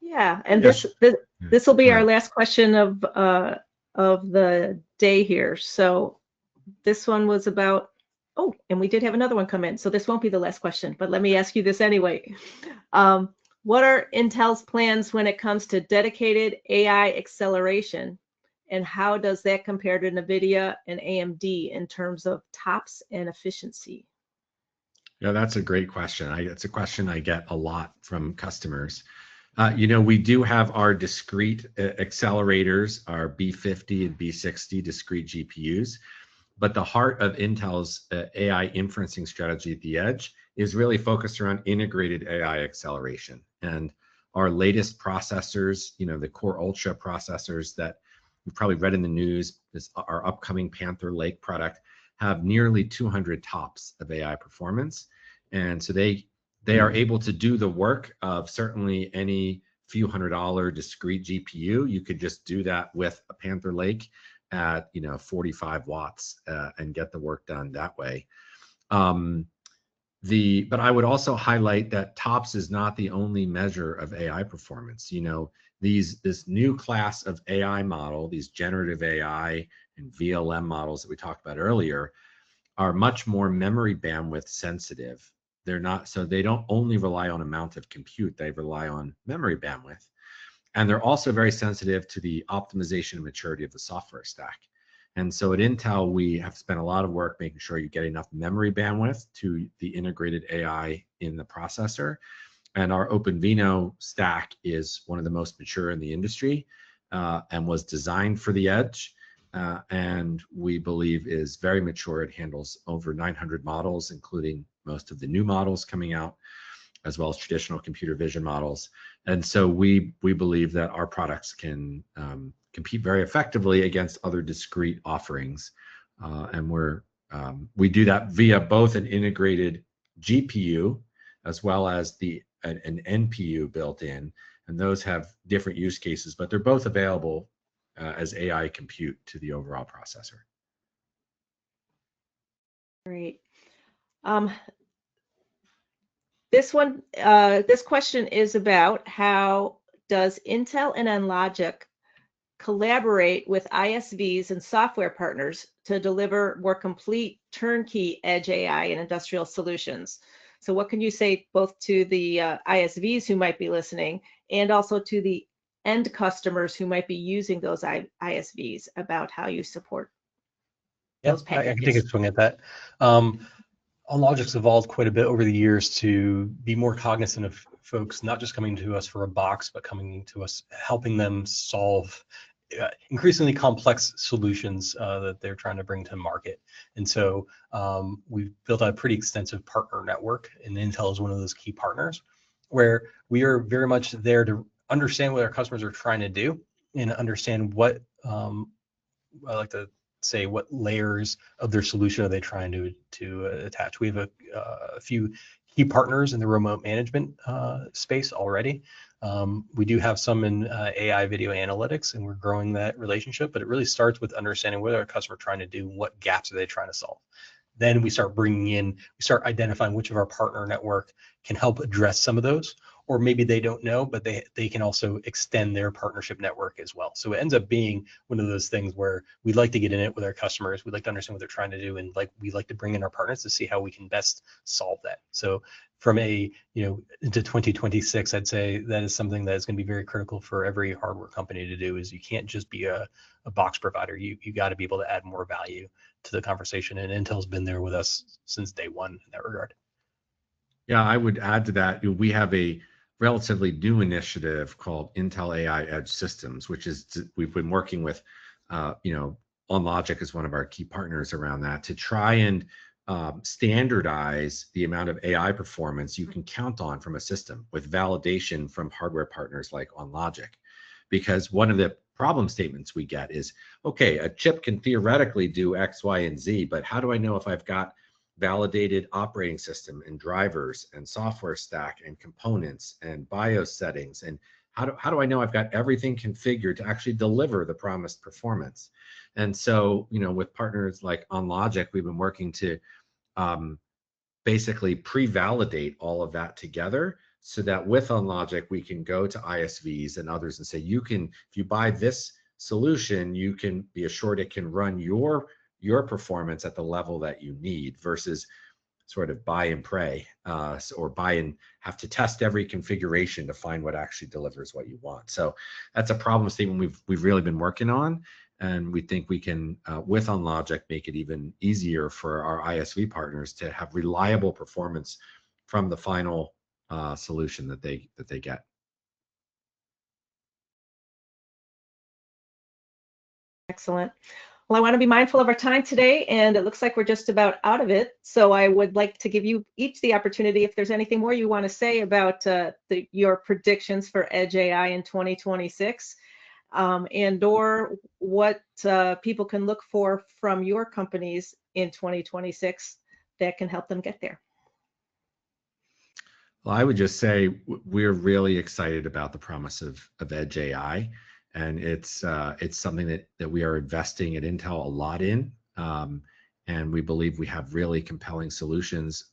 Yeah, and this will be our last question of the day here. So this one was about, and we did have another one come in, so this won't be the last question, but let me ask you this anyway. What are Intel's plans when it comes to dedicated AI acceleration, and how does that compare to NVIDIA and AMD in terms of TOPS and efficiency? Yeah, that's a great question. It's a question I get a lot from customers. We do have our discrete accelerators, our B50 and B60 discrete GPUs, but the heart of Intel's AI inferencing strategy at the edge is really focused around integrated AI acceleration. And our latest processors, the Core Ultra processors that you've probably read in the news, our upcoming Panther Lake product, have nearly 200 TOPS of AI performance. And so they are able to do the work of certainly any few $100 discrete GPU. You could just do that with a Panther Lake at 45 watts and get the work done that way. But I would also highlight that TOPS is not the only measure of AI performance. This new class of AI model, these generative AI and VLM models that we talked about earlier, are much more memory bandwidth sensitive. They don't only rely on amount of compute, they rely on memory bandwidth. And they're also very sensitive to the optimization and maturity of the software stack. And so at Intel, we have spent a lot of work making sure you get enough memory bandwidth to the integrated AI in the processor. And our OpenVINO stack is one of the most mature in the industry and was designed for the edge. And we believe is very mature. It handles over 900 models, including most of the new models coming out, as well as traditional computer vision models. And so we believe that our products can compete very effectively against other discrete offerings. And we do that via both an integrated GPU as well as an NPU built in. And those have different use cases, but they're both available as AI compute to the overall processor. Great. This question is about how does Intel and Anlogic collaborate with ISVs and software partners to deliver more complete turnkey edge AI and industrial solutions? So what can you say both to the ISVs who might be listening and also to the end customers who might be using those ISVs about how you support those packages? I can take a swing at that. Logic's evolved quite a bit over the years to be more cognizant of folks not just coming to us for a box, but coming to us, helping them solve increasingly complex solutions that they're trying to bring to market. And so we've built a pretty extensive partner network, and Intel is one of those key partners, where we are very much there to understand what our customers are trying to do and understand what I like to say what layers of their solution are they trying to attach. We have a few key partners in the remote management space already. We do have some in AI video analytics, and we're growing that relationship, but it really starts with understanding what our customer trying to do, what gaps are they trying to solve. Then we start identifying which of our partner network can help address some of those, or maybe they don't know, but they can also extend their partnership network as well. So it ends up being one of those things where we like to get in it with our customers. We like to understand what they're trying to do, and we like to bring in our partners to see how we can best solve that. So from into 2026, I'd say that is something that is going to be very critical for every hardware company to do. Is you can't just be a box provider. You got to be able to add more value to the conversation, and Intel's been there with us since day one in that regard. Yeah, I would add to that. We have a relatively new initiative called Intel AI Edge Systems, which is we've been working with, Anlogic is one of our key partners around that to try and standardize the amount of AI performance you can count on from a system with validation from hardware partners like Anlogic. Because one of the problem statements we get is, okay, a chip can theoretically do X, Y, and Z, but how do I know if I've got validated operating system and drivers and software stack and components and BIOS settings? And how do I know I've got everything configured to actually deliver the promised performance? And so, with partners like Anlogic, we've been working to basically pre-validate all of that together, so that with Anlogic, we can go to ISVs and others and say, if you buy this solution, you can be assured it can run your performance at the level that you need, versus sort of buy and pray, or buy and have to test every configuration to find what actually delivers what you want. So that's a problem statement we've really been working on, and we think we can, with Anlogic, make it even easier for our ISV partners to have reliable performance from the final solution that they get. Excellent. Well, I want to be mindful of our time today, and it looks like we're just about out of it. So I would like to give you each the opportunity, if there's anything more you want to say about your predictions for Edge AI in 2026, and/or what people can look for from your companies in 2026 that can help them get there. Well, I would just say we're really excited about the promise of Edge AI. And it's something that we are investing at Intel a lot in, and we believe we have really compelling solutions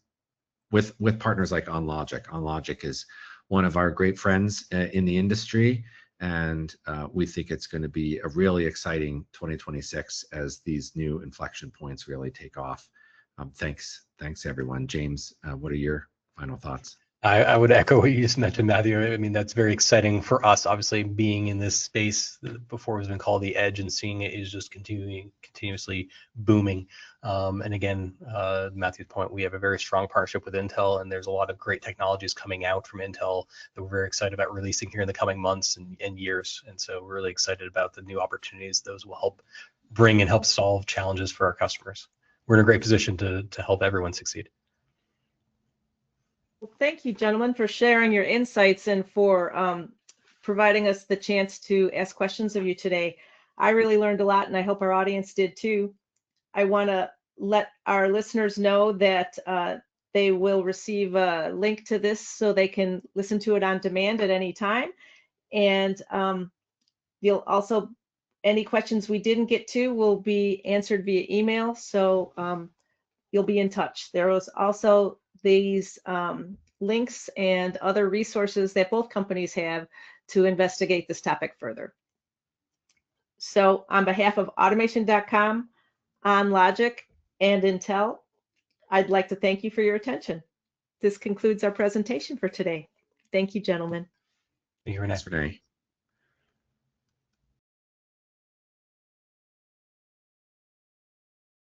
with partners like Anlogic. Anlogic is one of our great friends in the industry, and we think it's going to be a really exciting 2026 as these new inflection points really take off. Thanks everyone. James, what are your final thoughts? I would echo what you just mentioned, Matthew. I mean, that's very exciting for us. Obviously, being in this space before it was been called the edge, and seeing it is just continuously booming. And again, Matthew's point, we have a very strong partnership with Intel, and there's a lot of great technologies coming out from Intel that we're very excited about releasing here in the coming months and years. And so we're really excited about the new opportunities those will help bring and help solve challenges for our customers. We're in a great position to help everyone succeed. Well, thank you, gentlemen, for sharing your insights and for providing us the chance to ask questions of you today. I really learned a lot, and I hope our audience did too. I want to let our listeners know that they will receive a link to this so they can listen to it on demand at any time. And you'll also, any questions we didn't get to will be answered via email. So you'll be in touch. There was also these links and other resources that both companies have to investigate this topic further. So on behalf of automation.com, OnLogic, and Intel, I'd like to thank you for your attention. This concludes our presentation for today. Thank you, gentlemen. Thank you, Renee.